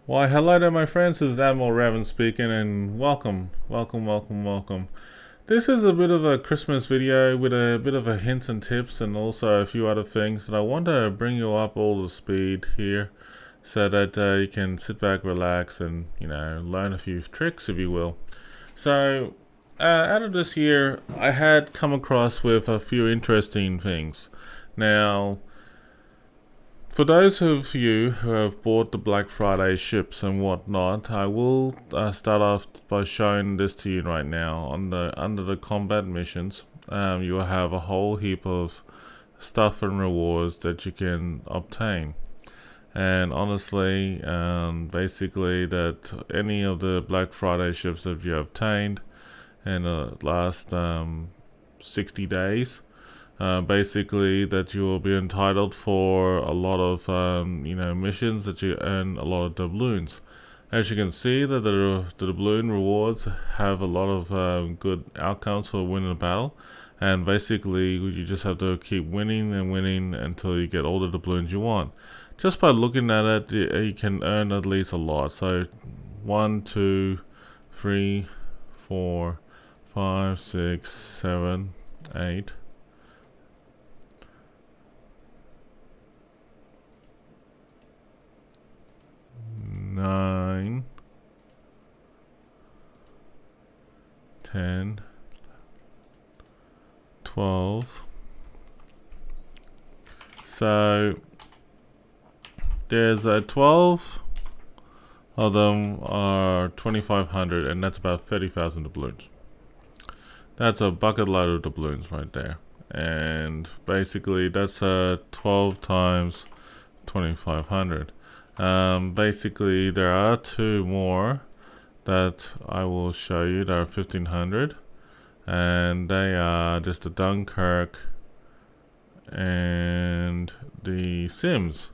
Why, hello there, my friends. This is Admiral Revan speaking, and welcome. This is a bit of a Christmas video with a bit of a hints and tips, and also a few other things. And I want to bring you up all the speed here, so that you can sit back, relax, and learn a few tricks, if you will. So, out of this year, I had come across with a few interesting things. Now, for those of you who have bought the Black Friday ships and whatnot, I will start off by showing this to you right now. Under the combat missions, you will have a whole heap of stuff and rewards that you can obtain. And honestly, basically that any of the Black Friday ships that you obtained in the last 60 days, basically that you will be entitled for a lot of missions that you earn a lot of doubloons. As you can see, that the doubloon rewards have a lot of good outcomes for winning a battle, and basically you just have to keep winning and winning until you get all the doubloons you want. Just by looking at it, you can earn at least a lot. So 1, 2, 3, 4, 5, 6, 7, 8. 9, 10, 12. So there's 12 of them are 2,500, and that's about 30,000 doubloons. That's a bucket load of doubloons right there, and basically that's 12 times 2,500. Basically there are two more that I will show you that are 1,500, and they are just the Dunkirk and the Sims.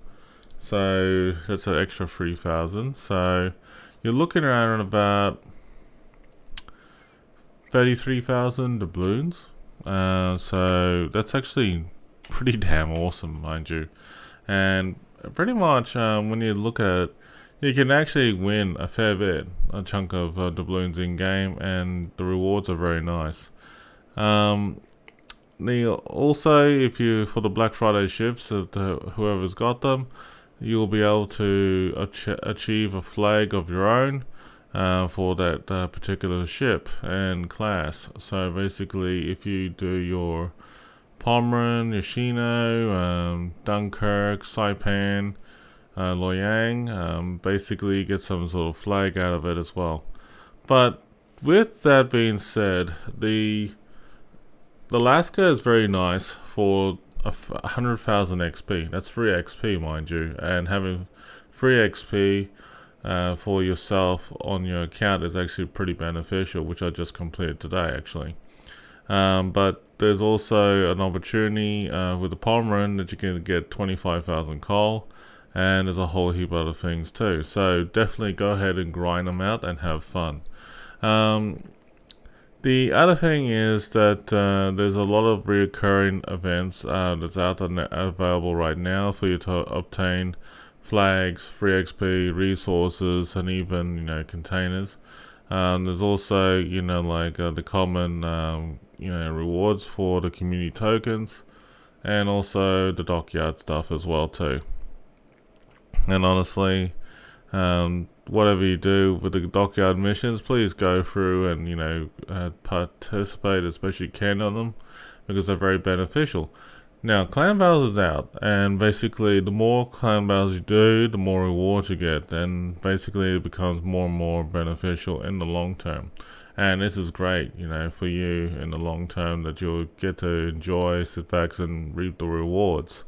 So that's an extra 3,000. So you're looking around about 33,000 doubloons. So that's actually pretty damn awesome, mind you. And pretty much when you look at it, you can actually win a fair bit, a chunk of doubloons in game, and the rewards are very nice. Also, if you for the Black Friday ships, whoever's got them, you'll be able to achieve a flag of your own for that particular ship and class. So basically, if you do your Pomeran, Yoshino, Dunkirk, Saipan, Loyang, basically get some sort of flag out of it as well. But with that being said, the Alaska is very nice for 100,000 XP. That's free XP, mind you, and having free XP for yourself on your account is actually pretty beneficial, which I just completed today actually. But there's also an opportunity with the Pomeran that you can get 25,000 coal, and there's a whole heap of other things too. So definitely go ahead and grind them out and have fun. The other thing is that there's a lot of recurring events that's out there available right now for you to obtain flags, free XP, resources, and even containers. There's also the common rewards for the community tokens, and also the Dockyard stuff as well too. And honestly, whatever you do with the Dockyard missions, please go through and participate as best you can on them, because they're very beneficial. Now, clan battles is out, and basically the more clan battles you do, the more rewards you get, and basically it becomes more and more beneficial in the long term. And this is great, for you in the long term, that you'll get to enjoy, sit back and reap the rewards.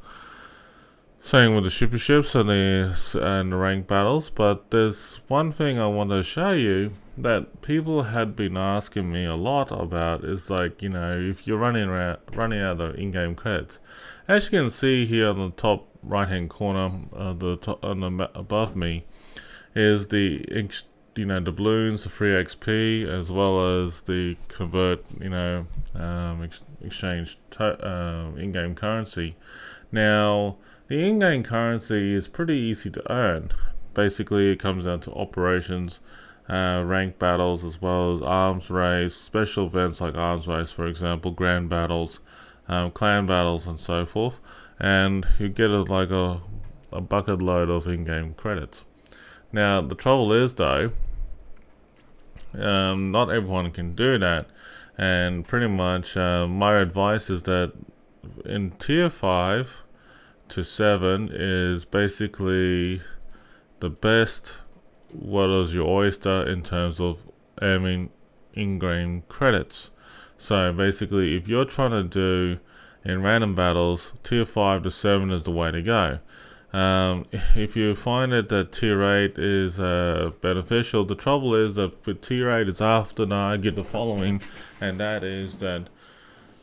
Same with the super ships and the rank battles, but there's one thing I want to show you that people had been asking me a lot about, is if you're running out of in-game credits. As you can see here on the top right hand corner, above me, is the doubloons, the free XP, as well as the convert exchange in-game currency. Now, the in-game currency is pretty easy to earn, basically it comes down to operations, rank battles, as well as arms race, special events like arms race, for example, grand battles, clan battles, and so forth. And you get a bucket load of in-game credits. Now the trouble is though, not everyone can do that, and pretty much my advice is that in tier 5 to 7 is basically the best what is your oyster in terms of earning in-game credits. So basically if you're trying to do in random battles, tier 5 to 7 is the way to go. If you find it that tier 8 is beneficial, the trouble is that with tier 8 it's often argue the following, and that is that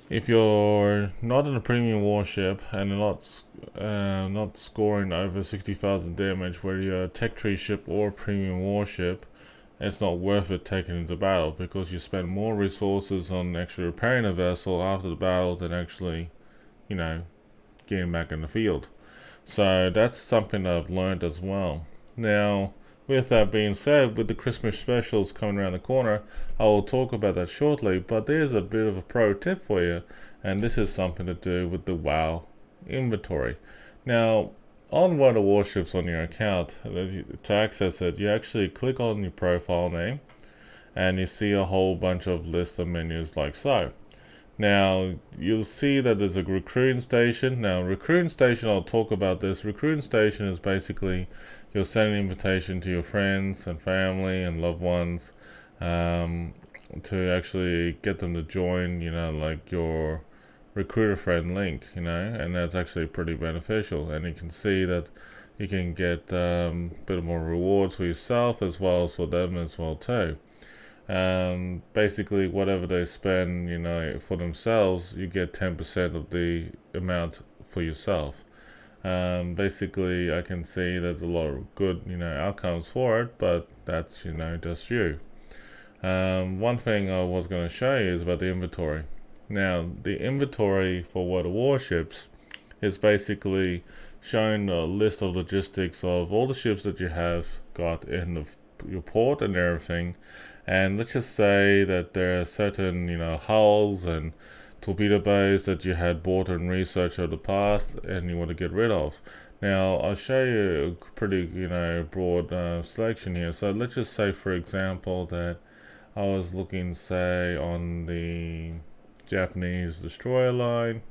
if you're not in a premium warship and not scoring over 60,000 damage, whether you're a tech tree ship or a premium warship, it's not worth it taking into battle, because you spend more resources on actually repairing a vessel after the battle than actually, getting back in the field. So that's something that I've learned as well. Now, with that being said, with the Christmas specials coming around the corner, I will talk about that shortly, but there's a bit of a pro tip for you, and this is something to do with the WoW inventory. Now, on one of the warships on your account, to access it, you actually click on your profile name, and you see a whole bunch of lists of menus like so. Now, you'll see that there's a recruiting station. Now, recruiting station, I'll talk about this. Recruiting station is basically you'll send an invitation to your friends and family and loved ones to actually get them to join, like your recruiter friend link, and that's actually pretty beneficial. And you can see that you can get a bit more rewards for yourself as well as for them as well too. Basically whatever they spend, for themselves, you get 10% of the amount for yourself. Basically I can see there's a lot of good, outcomes for it, but that's, just you. One thing I was going to show you is about the inventory. Now, the inventory for World of Warships is basically showing a list of logistics of all the ships that you have got in your port and everything. And let's just say that there are certain, hulls and torpedo bays that you had bought and researched over the past and you want to get rid of. Now, I'll show you a pretty, broad selection here. So let's just say, for example, that I was looking, say, on the Japanese destroyer line.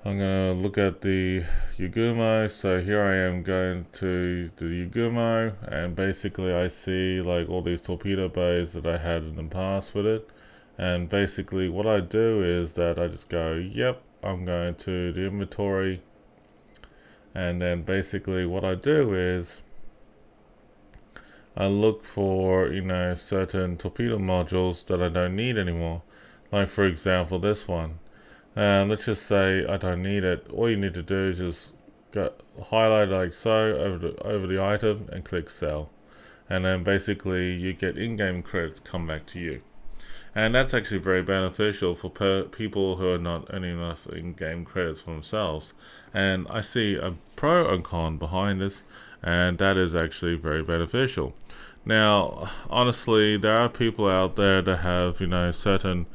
I'm going to look at the Yugumo. So here I am going to the Yugumo, and basically I see like all these torpedo bays that I had in the past with it. And basically what I do is that I just go, yep, I'm going to the inventory. And then basically what I do is I look for, certain torpedo modules that I don't need anymore. Like for example, this one. Let's just say I don't need it. All you need to do is just highlight like so over the item and click sell. And then basically you get in-game credits come back to you. And that's actually very beneficial for people who are not earning enough in-game credits for themselves. And I see a pro and con behind this, and that is actually very beneficial. Now, honestly, there are people out there that have, certain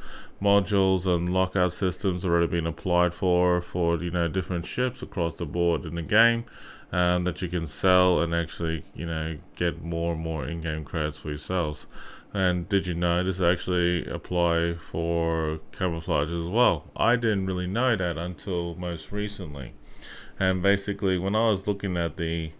modules and lockout systems already been applied for different ships across the board in the game, that you can sell and actually get more and more in-game credits for yourselves. And did you know this actually apply for camouflage as well? I didn't really know that until most recently. And basically when I was looking at the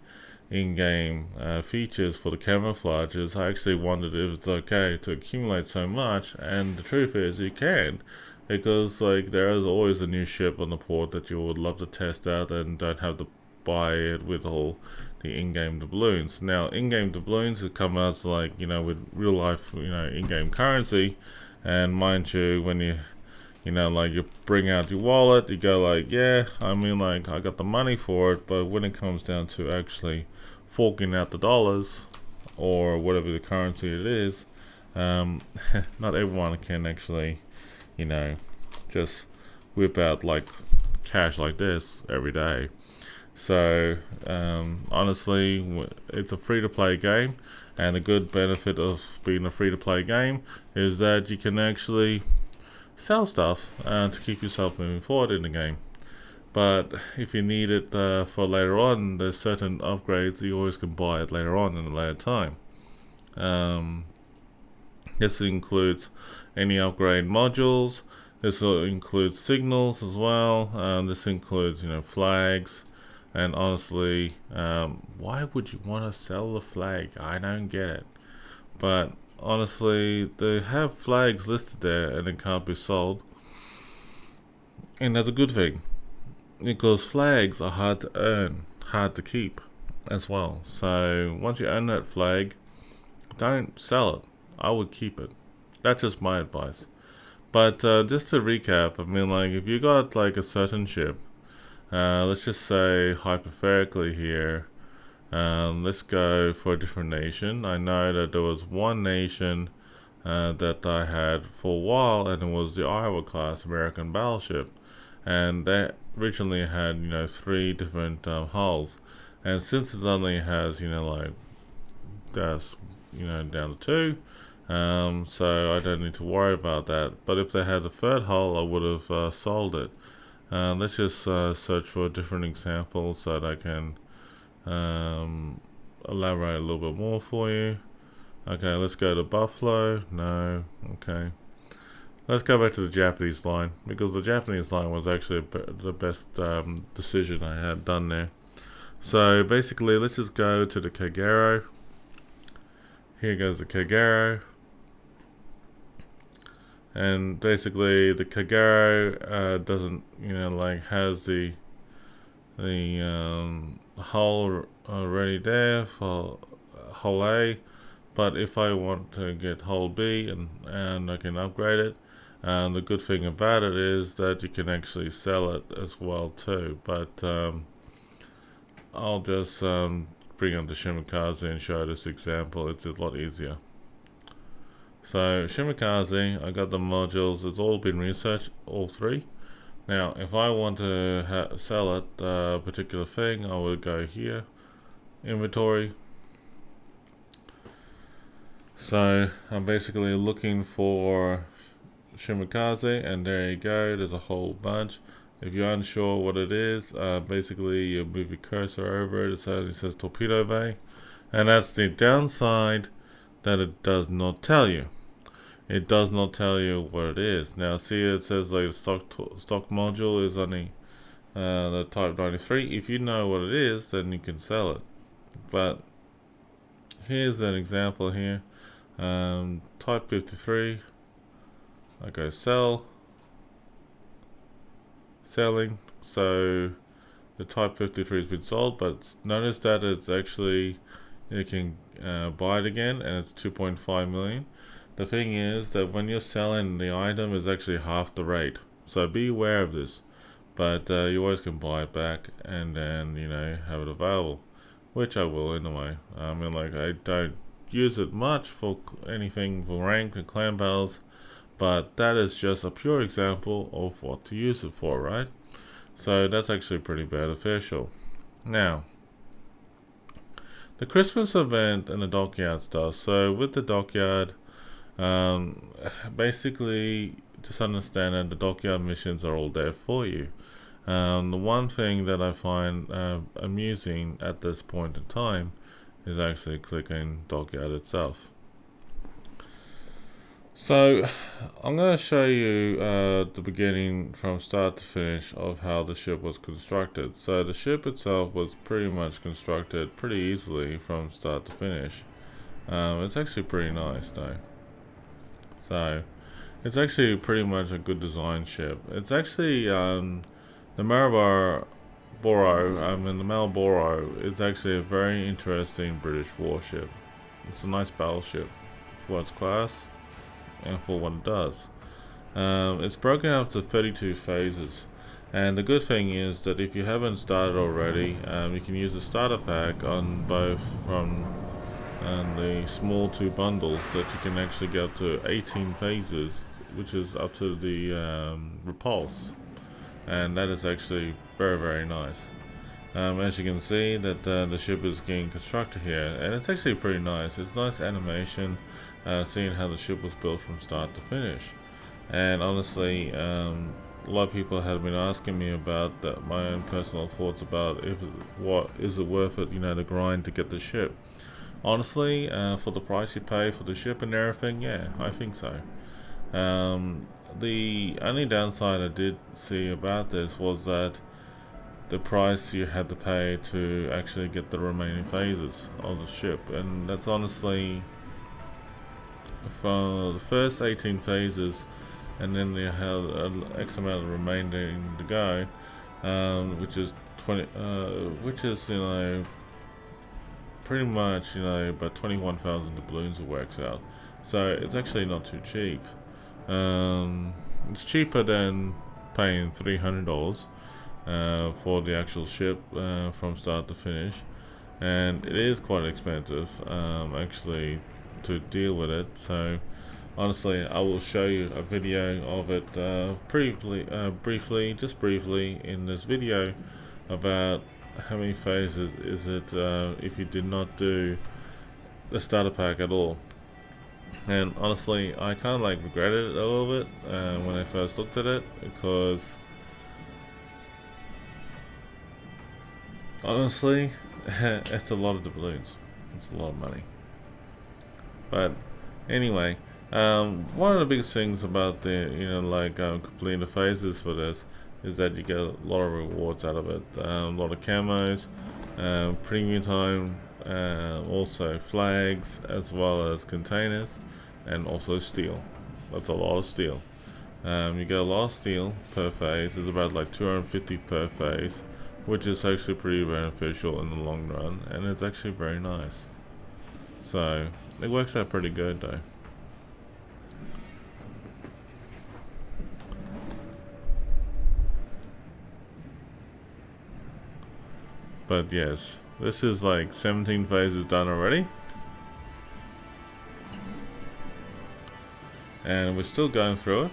in-game features for the camouflages, I actually wondered if it's okay to accumulate so much, and the truth is you can, because like there is always a new ship on the port that you would love to test out and don't have to buy it with all the in-game doubloons. Now in-game doubloons have come out like with real life in-game currency, and mind you, when you you bring out your wallet, you go like, yeah, I got the money for it, but when it comes down to actually forking out the dollars or whatever the currency it is, not everyone can actually just whip out like cash like this every day. So honestly, it's a free-to-play game, and a good benefit of being a free-to-play game is that you can actually sell stuff to keep yourself moving forward in the game. But if you need it for later on, there's certain upgrades you always can buy it later on in a later time. This includes any upgrade modules. This includes signals as well. This includes, flags. And honestly, why would you want to sell the flag? I don't get it. But honestly, they have flags listed there and it can't be sold. And that's a good thing, because flags are hard to earn, hard to keep as well. So once you own that flag, don't sell it. I would keep it. That's just my advice. But just to recap, I mean, like, if you got like a certain ship, let's just say hypothetically here, let's go for a different nation. I know that there was one nation that I had for a while, and it was the Iowa class American battleship, and that originally had 3 different hulls, and since it only has down to 2, so I don't need to worry about that. But if they had a 3rd hull, I would have sold it. Let's just search for a different example so that I can elaborate a little bit more for you. Okay, let's go to Buffalo. No. Okay, let's go back to the Japanese line, because the Japanese line was actually the best decision I had done there. So basically, let's just go to the Kagero. Here goes the Kagero. And basically, the Kagero doesn't, has the hull already there for hull A. But if I want to get hull B and I can upgrade it, the good thing about it is that you can actually sell it as well too. But I'll just bring up the Shimakaze and show this example. It's a lot easier. So Shimakaze, I got the modules. It's all been researched, all 3. Now, if I want to sell it a particular thing, I would go here, inventory. So I'm basically looking for Shimakaze, and there you go. There's a whole bunch. If you're unsure what it is, basically you move your cursor over it. It says Torpedo Bay, and that's the downside, that it does not tell you. It does not tell you what it is. Now see, it says like the stock module is only the type 93. If you know what it is, then you can sell it. But here's an example here. Type 53. I go sell. Selling. So the type 53 has been sold, but notice that it's actually, you can buy it again, and it's 2.5 million. The thing is that when you're selling, the item is actually half the rate, so be aware of this. But you always can buy it back and then have it available, which I will anyway. I mean, like, I don't use it much for anything for rank and clan battles, but that is just a pure example of what to use it for, right? So that's actually pretty beneficial. Now, the Christmas event and the Dockyard stuff. So with the Dockyard, basically, just understand that the Dockyard missions are all there for you. The one thing that I find amusing at this point in time is actually clicking Dockyard itself. So I'm going to show you the beginning from start to finish of how the ship was constructed. So the ship itself was pretty much constructed pretty easily from start to finish. It's actually pretty nice though. So it's actually pretty much a good design ship. It's actually the Marlbourough. The Marlbourough is actually a very interesting British warship. It's a nice battleship for its class and for what it does. It's broken up to 32 phases, and the good thing is that if you haven't started already, you can use the starter pack on both from the small 2 bundles that you can actually get up to 18 phases, which is up to the repulse, and that is actually very, very nice. As you can see that the ship is getting constructed here, and it's actually pretty nice. It's nice animation, seeing how the ship was built from start to finish. And honestly, a lot of people have been asking me about my own personal thoughts about what is it worth it, the grind to get the ship. Honestly, for the price you pay for the ship and everything, yeah, I think so. The only downside I did see about this was that the price you had to pay to actually get the remaining phases of the ship, and that's honestly for the first 18 phases, and then you have an X amount of remaining to go, which is 20, which is pretty much about 21,000 doubloons it works out. So it's actually not too cheap. It's cheaper than paying $300 for the actual ship from start to finish, and it is quite expensive actually to deal with it. So honestly, I will show you a video of it briefly in this video about how many phases is it if you did not do the starter pack at all. And honestly, I kind of regretted it a little bit when I first looked at it, because honestly, it's a lot of doubloons. It's a lot of money. But anyway, one of the biggest things about the completing the phases for this is that you get a lot of rewards out of it. A lot of camos, premium time, also flags, as well as containers, and also steel. That's a lot of steel. You get a lot of steel per phase. It's about 250 per phase, which is actually pretty beneficial in the long run, and it's actually very nice. So it works out pretty good though. But yes, this is 17 phases done already, and we're still going through it.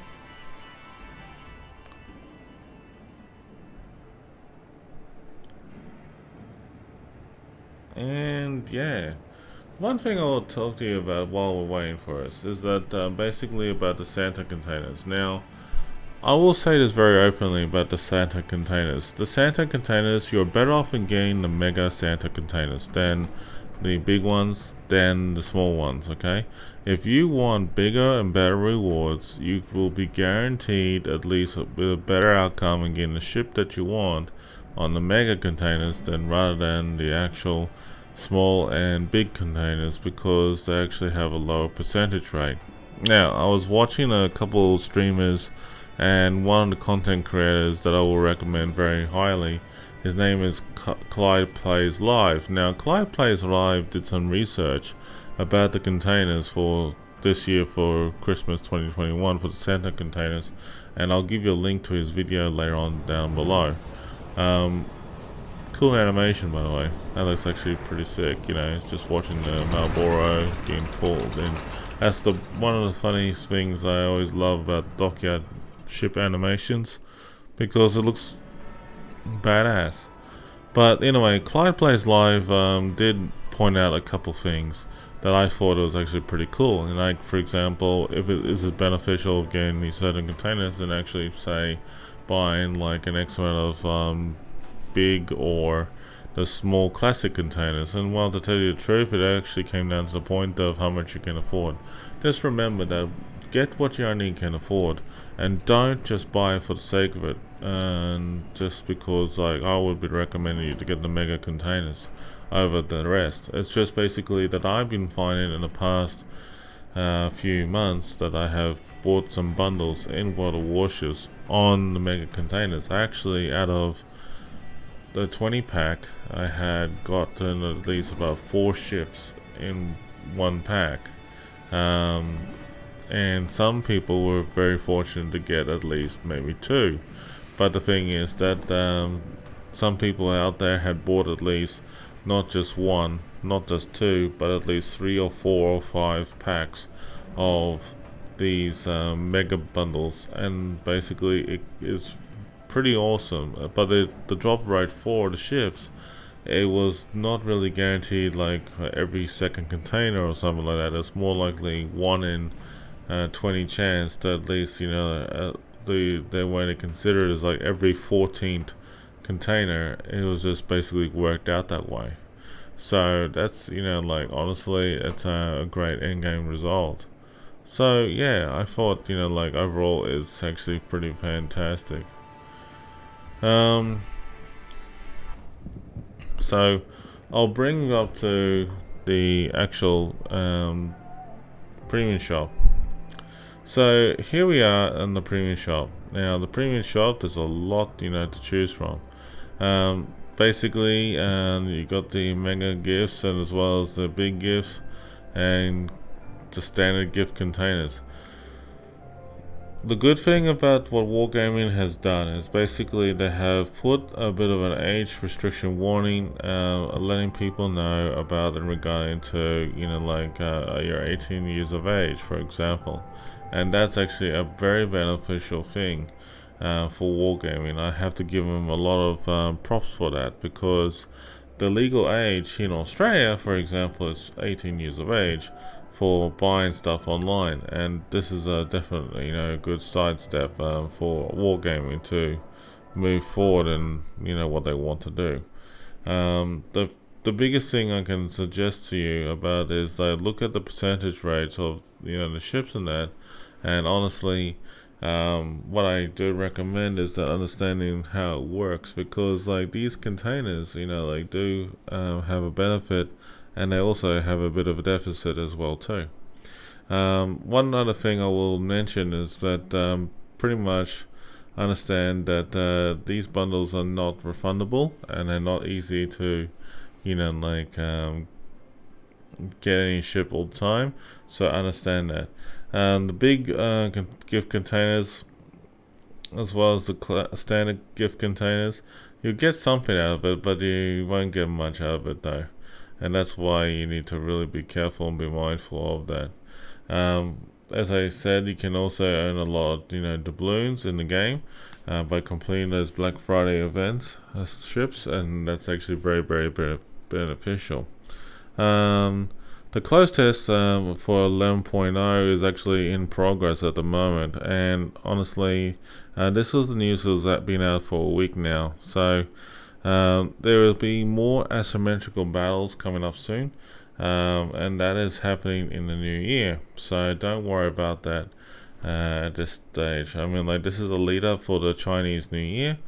And yeah, one thing I'll talk to you about while we're waiting for us is that basically about the Santa containers. Now, I will say this very openly about the Santa containers. The Santa containers, you're better off in getting the mega Santa containers than the big ones, than the small ones, okay? If you want bigger and better rewards, you will be guaranteed at least a better outcome in getting the ship that you want on the mega containers rather than the actual small and big containers, because they actually have a lower percentage rate. Now, I was watching a couple of streamers, and one of the content creators that I will recommend very highly, his name is ClydePlaysLive. Now, ClydePlaysLive did some research about the containers for this year for Christmas 2021 for the Santa containers, and I'll give you a link to his video later on down below. Cool animation, by the way. That looks actually pretty sick. It's just watching the Marlbourough getting pulled in. That's one of the funniest things I always love about Dockyard ship animations, because it looks badass. But anyway, ClydePlaysLive did point out a couple things that I thought was actually pretty cool. And for example, if it is beneficial of getting these certain containers, and actually say buying an X amount of big or the small classic containers. And well, to tell you the truth, it actually came down to the point of how much you can afford. Just remember that get what you only can afford, and don't just buy it for the sake of it, and just because I would be recommending you to get the mega containers over the rest. It's just basically that I've been finding in the past few months that I have bought some bundles in World of Warships on the mega containers. Actually, out of the 20 pack, I had gotten at least about 4 ships in one pack. And some people were very fortunate to get at least maybe 2. But the thing is that some people out there had bought at least not just 1, not just 2, but at least 3 or 4 or 5 packs of these mega bundles. And basically it is pretty awesome. But the drop rate for the ships, it was not really guaranteed like every second container or something like that. It's more likely 1 in 20 chance that at least, you know, the way to consider it is like every 14th container. It was just basically worked out that way. So that's, you know, like honestly, it's a great in-game result. So yeah, I thought, you know, like overall it's actually pretty fantastic. So I'll bring you up to the actual premium shop. So here we are in the premium shop. Now the premium shop, there's a lot, you know, to choose from. Basically, you got the mega gifts and as well as the big gifts and the standard gift containers. The good thing about what Wargaming has done is basically they have put a bit of an age restriction warning, letting people know about in regarding to, you know, like you're 18 years of age, for example, and that's actually a very beneficial thing for Wargaming. I have to give them a lot of props for that, because the legal age in Australia, for example, is 18 years of age for buying stuff online, and this is a definitely, you know, a good sidestep for Wargaming to move forward and, you know, what they want to do. The biggest thing I can suggest to you about is that look at the percentage rates of, you know, the ships and that, and honestly, what I do recommend is that understanding how it works, because like these containers, you know, like do have a benefit, and they also have a bit of a deficit as well too. One other thing I will mention is that pretty much understand that these bundles are not refundable, and they're not easy to, you know, like get any ship all the time, so understand that. The big gift containers, as well as the standard gift containers, you'll get something out of it, but you won't get much out of it though, and that's why you need to really be careful and be mindful of that. As I said, you can also earn a lot, you know, doubloons in the game by completing those Black Friday events as ships, and that's actually very, very beneficial. The close test for 11.0 is actually in progress at the moment, and honestly, this was the news that's been out for a week now. So there will be more asymmetrical battles coming up soon, and that is happening in the new year. So don't worry about that at this stage. I mean, like, this is a lead up for the Chinese New Year,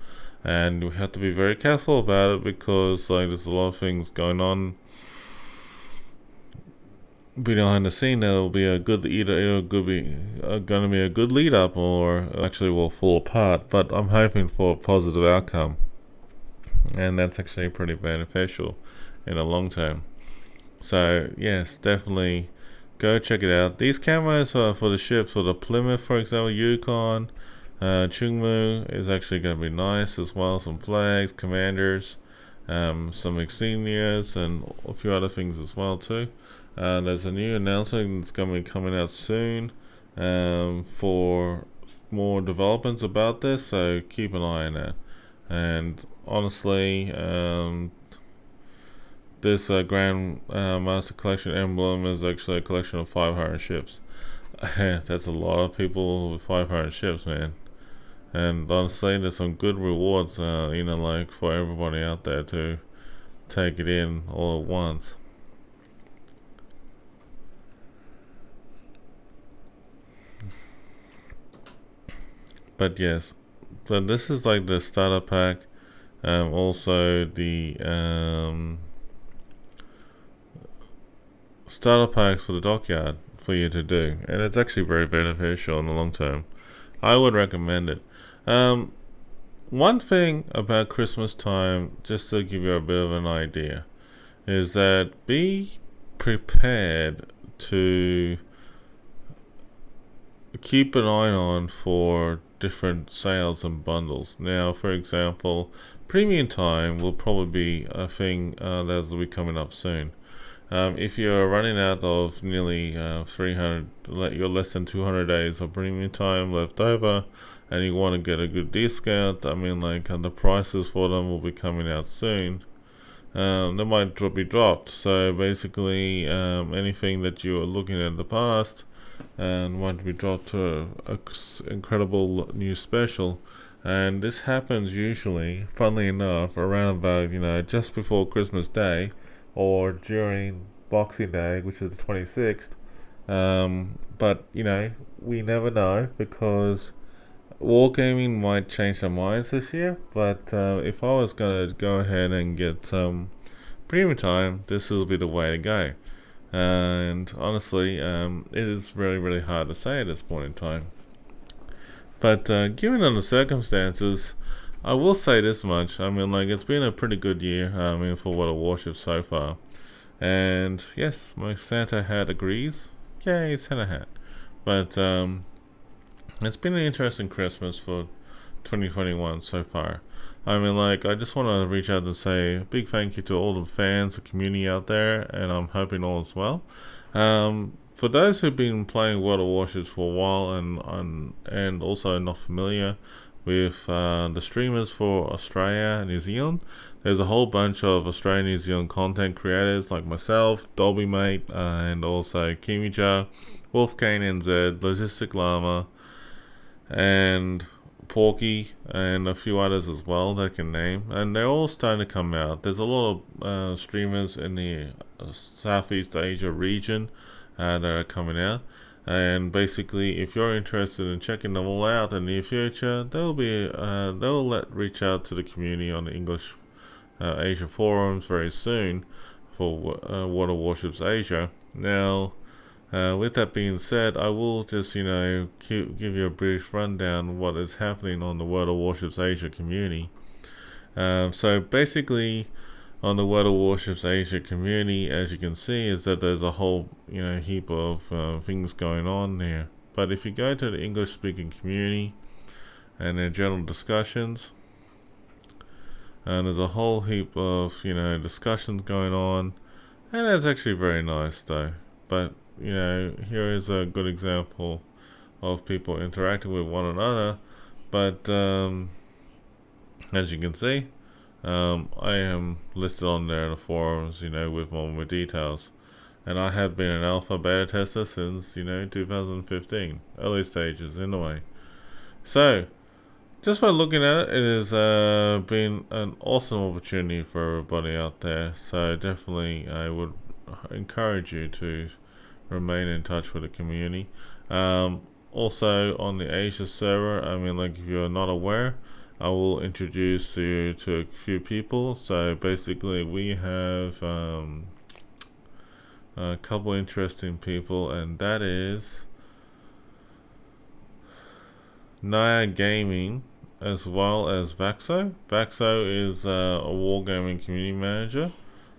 and we have to be very careful about it, because like there's a lot of things going on behind the scene that will be a good either going to be a good lead up, or actually will fall apart. But I'm hoping for a positive outcome, and that's actually pretty beneficial in the long term. So yes, definitely go check it out. These camos are for the ships, for the Plymouth, for example, Yukon, Chungmu is actually going to be nice as well. Some flags, commanders, some insignias, and a few other things as well too. There's a new announcement that's going to be coming out soon for more developments about this, so keep an eye on that. And honestly, this Grand Master Collection emblem is actually a collection of 500 ships. That's a lot of people with 500 ships, man. And honestly, there's some good rewards, you know, like for everybody out there to take it in all at once. But yes, so this is like the starter pack, also the starter packs for the Dockyard for you to do, and it's actually very beneficial in the long term. I would recommend it. One thing about Christmas time, just to give you a bit of an idea, is that be prepared to keep an eye on for different sales and bundles. Now, for example, premium time will probably be a thing that will be coming up soon. If you're running out of nearly 300, you're less than 200 days of premium time left over, and you want to get a good discount, I mean, like, the prices for them will be coming out soon. They might be dropped. So basically, anything that you were looking at in the past and might be dropped to a incredible new special. And this happens usually, funnily enough, around about, just before Christmas Day or during Boxing Day, which is the 26th. But we never know, because Wargaming might change their minds this year. But if I was going to go ahead and get some premium time, this will be the way to go. And honestly, it is really, really hard to say at this point in time. But given on the circumstances, I will say this much. I mean, like, it's been a pretty good year, for World of Warships so far. And yes, my Santa hat agrees. Yay, Santa hat. But it's been an interesting Christmas for 2021 so far. I mean, like, I just want to reach out and say a big thank you to all the fans, the community out there, and I'm hoping all is well. For those who've been playing World of Warships for a while and also not familiar with the streamers for Australia and New Zealand, there's a whole bunch of Australian New Zealand content creators like myself, Dolby Mate, and also Kimija, Wolfgang NZ, Logistic Llama, and Porky, and a few others as well that I can name, and they're all starting to come out. There's a lot of streamers in the Southeast Asia region that are coming out, and basically, if you're interested in checking them all out in the near future, they'll reach out to the community on the English Asia forums very soon for World of Warships Asia. Now, with that being said, I will just, give you a brief rundown of what is happening on the World of Warships Asia community. So basically, on the World of Warships Asia community, as you can see, is that there's a whole, heap of things going on there. But if you go to the English-speaking community and their general discussions, and there's a whole heap of, discussions going on, and that's actually very nice, though. But here is a good example of people interacting with one another. But as you can see, I am listed on there in the forums, with more details. And I have been an alpha beta tester since, 2015, early stages in a way. So, just by looking at it, it has been an awesome opportunity for everybody out there. So definitely, I would encourage you to remain in touch with the community. Also on the Asia server, if you're not aware, I will introduce you to a few people. So basically, we have a couple interesting people, and that is Naya Gaming as well as Vaxo. Vaxo is a wargaming community manager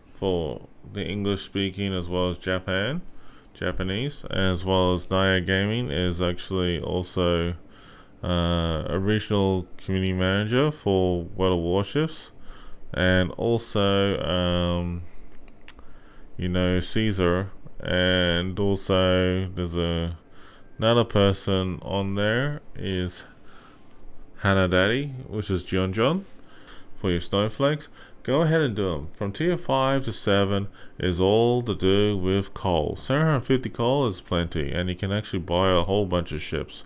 for the English speaking as well as Japanese, as well as Naya Gaming is actually also a regional community manager for World of Warships, and also Caesar, and also there's another person on there is Hannah Daddy, which is John for your snowflakes. Go ahead and do them. From tier 5 to 7 is all to do with coal. 750 coal is plenty, and you can actually buy a whole bunch of ships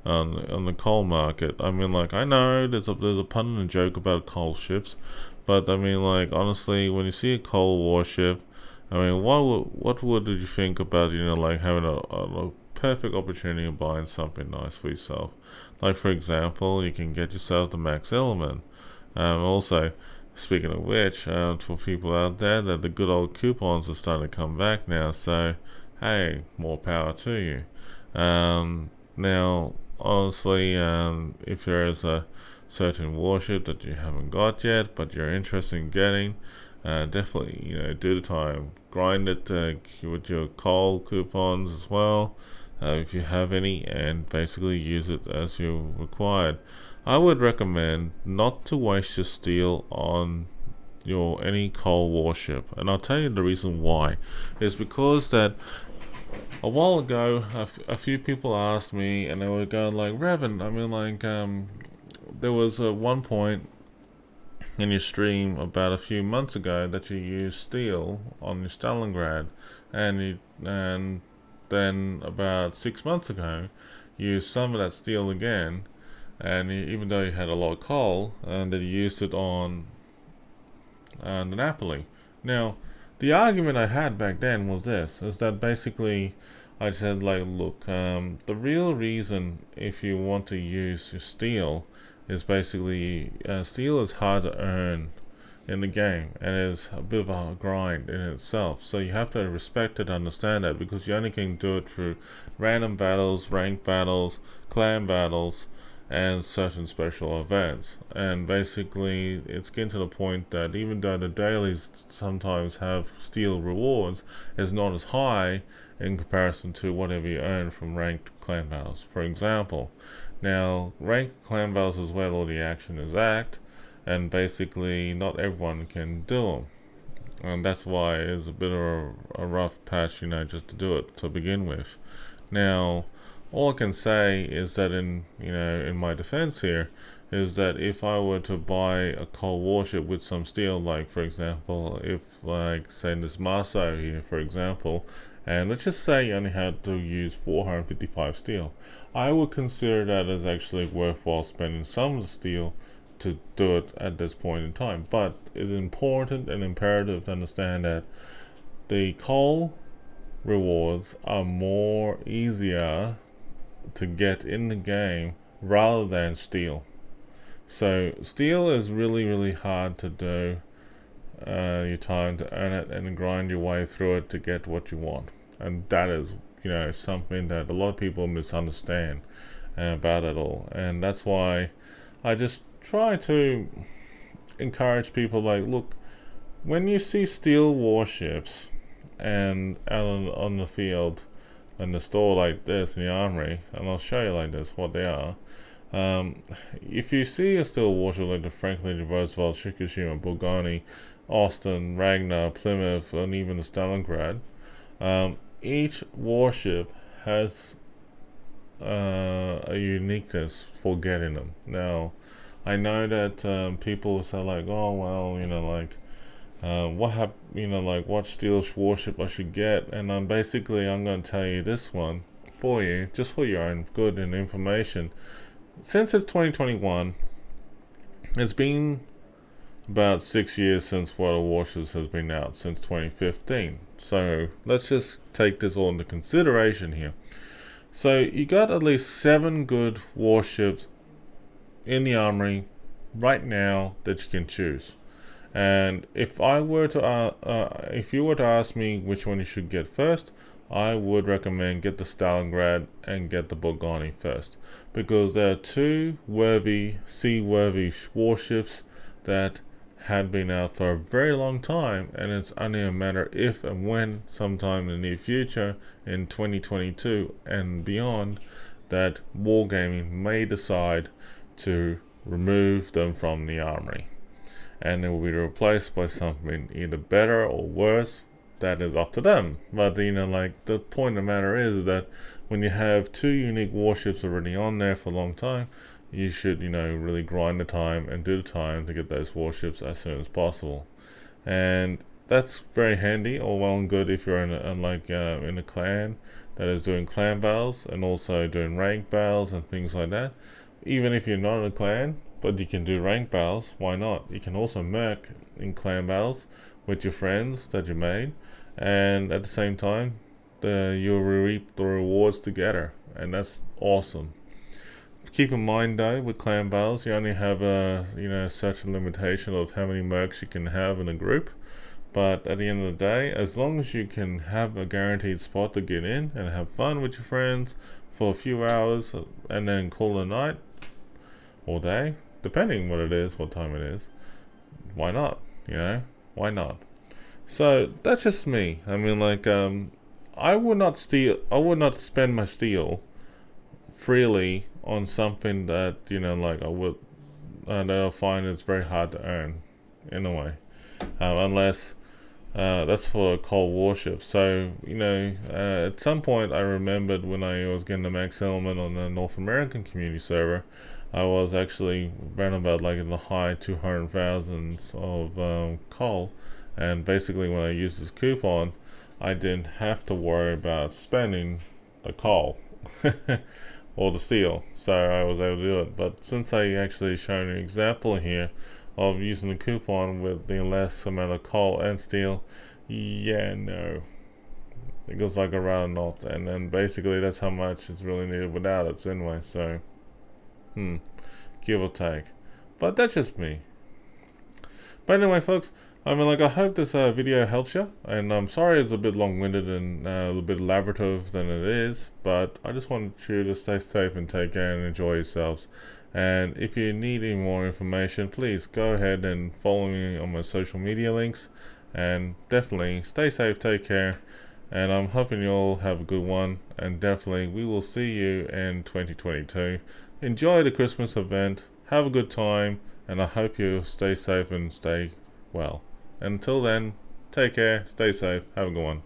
on the coal market. I know there's a pun and joke about coal ships, but honestly, when you see a coal warship, what would you think about having a perfect opportunity of buying something nice for yourself? Like, for example, you can get yourself the max element. Also, speaking of which, for people out there, that the good old coupons are starting to come back now, so hey, more power to you. Now, honestly, if there is a certain warship that you haven't got yet, but you're interested in getting, definitely, do the time. Grind it with your coal coupons as well, if you have any, and basically use it as you're required. I would recommend not to waste your steel on your any coal warship, and I'll tell you the reason why. Is because that a while ago, a few people asked me, and they were going like, Revan, I mean, like, there was one point in your stream about a few months ago that you used steel on your Stalingrad, and then about 6 months ago, you used some of that steel again, and even though you had a lot of coal, and that you used it on the Napoli. Now, the argument I had back then was this, is that basically I said like, look, the real reason if you want to use your steel is basically steel is hard to earn in the game, and is a bit of a grind in itself, so you have to respect it, understand that, because you only can do it through random battles, ranked battles, clan battles, and certain special events. And basically it's getting to the point that even though the dailies sometimes have steel rewards, it's not as high in comparison to whatever you earn from ranked clan battles. For example, now ranked clan battles is where all the action is at, and basically not everyone can do them, and that's why it's a bit of a rough patch, just to do it to begin with. Now, all I can say is that in my defense here, is that if I were to buy a coal warship with some steel, like for example, if like say this Marso here, for example, and let's just say you only had to use 455 steel, I would consider that as actually worthwhile spending some of the steel to do it at this point in time. But it's important and imperative to understand that the coal rewards are more easier to get in the game rather than steel. So steel is really hard to do your time to earn it and grind your way through it to get what you want, and that is something that a lot of people misunderstand about it all. And that's why I just try to encourage people, like, look, when you see steel warships and out on the field in the store like this in the armory, and I'll show you like this what they are. If you see a steel warship like the Franklin, the Roosevelt, Fukushima, Bulgari, Austin, Ragnar, Plymouth, and even the Stalingrad, each warship has a uniqueness for getting them. Now, I know that people say like, oh well, what steel warship I should get, and basically I'm going to tell you this one for you, just for your own good and information. Since it's 2021, it's been about 6 years since World of Warships has been out, since 2015. So let's just take this all into consideration here. So you got at least 7 good warships in the armory right now that you can choose. And if I were to, if you were to ask me which one you should get first, I would recommend get the Stalingrad and get the Bulgari first, because there are 2 seaworthy warships that had been out for a very long time, and it's only a matter if and when, sometime in the near future, in 2022 and beyond, that Wargaming may decide to remove them from the armory, and they will be replaced by something either better or worse. That is up to them. But the point of the matter is that when you have 2 unique warships already on there for a long time, you should really grind the time and do the time to get those warships as soon as possible. And that's very handy, all well and good if you're in a clan that is doing clan battles and also doing rank battles and things like that. Even if you're not in a clan, but you can do rank battles, why not? You can also merc in clan battles with your friends that you made, and at the same time you'll reap the rewards together, and that's awesome. Keep in mind though, with clan battles you only have a certain limitation of how many mercs you can have in a group, but at the end of the day, as long as you can have a guaranteed spot to get in and have fun with your friends for a few hours and then call it a night or day, depending what it is, what time it is, why not? Why not? So that's just me. I mean, I would not spend my steel freely on something that I would that I find it's very hard to earn in a way. unless that's for a coal warship. So, you know, at some point I remembered when I was getting the max element on the North American community server, I was actually around about like in the high 200,000s of coal, and basically when I used this coupon, I didn't have to worry about spending the coal or the steel, so I was able to do it. But since I actually shown an example here of using the coupon with the less amount of coal and steel, yeah, no, it goes like around not, and then basically that's how much is really needed without it anyway. So give or take, but that's just me. But anyway, folks, I mean, like, I hope this video helps you, and I'm sorry it's a bit long-winded and a little bit elaborative than it is, but I just wanted you to stay safe and take care and enjoy yourselves. And if you need any more information, please go ahead and follow me on my social media links, and definitely stay safe, take care, and I'm hoping you all have a good one, and definitely we will see you in 2022. Enjoy the Christmas event, have a good time, and I hope you stay safe and stay well. Until then, take care, stay safe, have a good one.